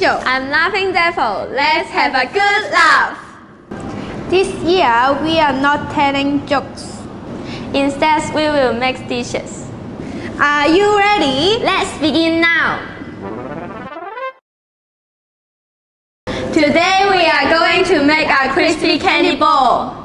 angel. I'm laughing devil. Let's have a good laugh. This year we are not telling jokes. Instead, we will make dishes. Are you ready? Let's begin now. Today we are going to make a crispy candy ball.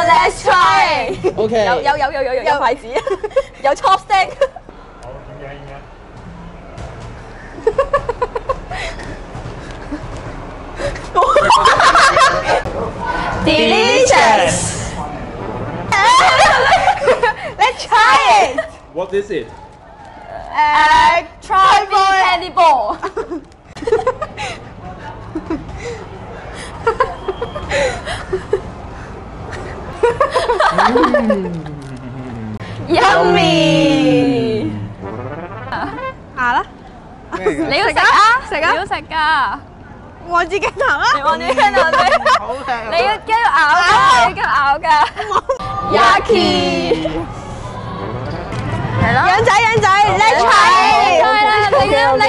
Let's try. OK。有筷子，有 chopstick。好，影影。Delicious. Let's try it. What is it? Tribal candy ball. Yummy. 下啦，你要食啊？食啊！你要食㗎？望住鏡頭啊！你望住鏡頭你，好食。你要繼續咬㗎，你繼續咬㗎。Yucky。係咯。養仔，Let's try it。嚟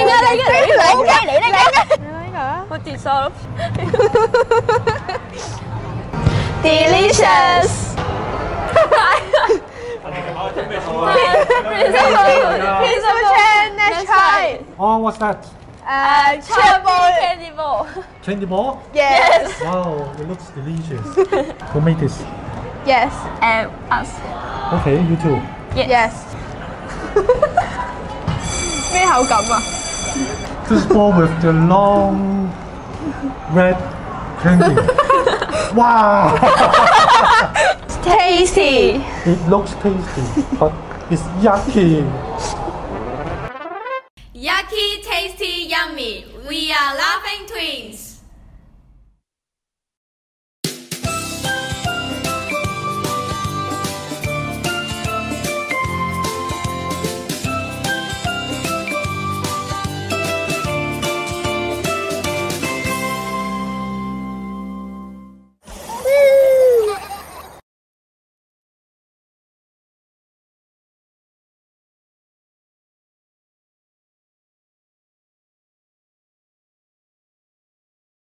啊！我跌咗。Delicious. Let's try. Oh, what's that? Tribal candy ball. Candy ball? Yes. Wow, it looks delicious. Who made this? Yes. And us. Okay, you too. Yes. 咩口感啊 This ball with the long red candy. Wow! Tasty. It looks tasty, but it's yucky. Yucky, tasty, yummy. We are laughing twins.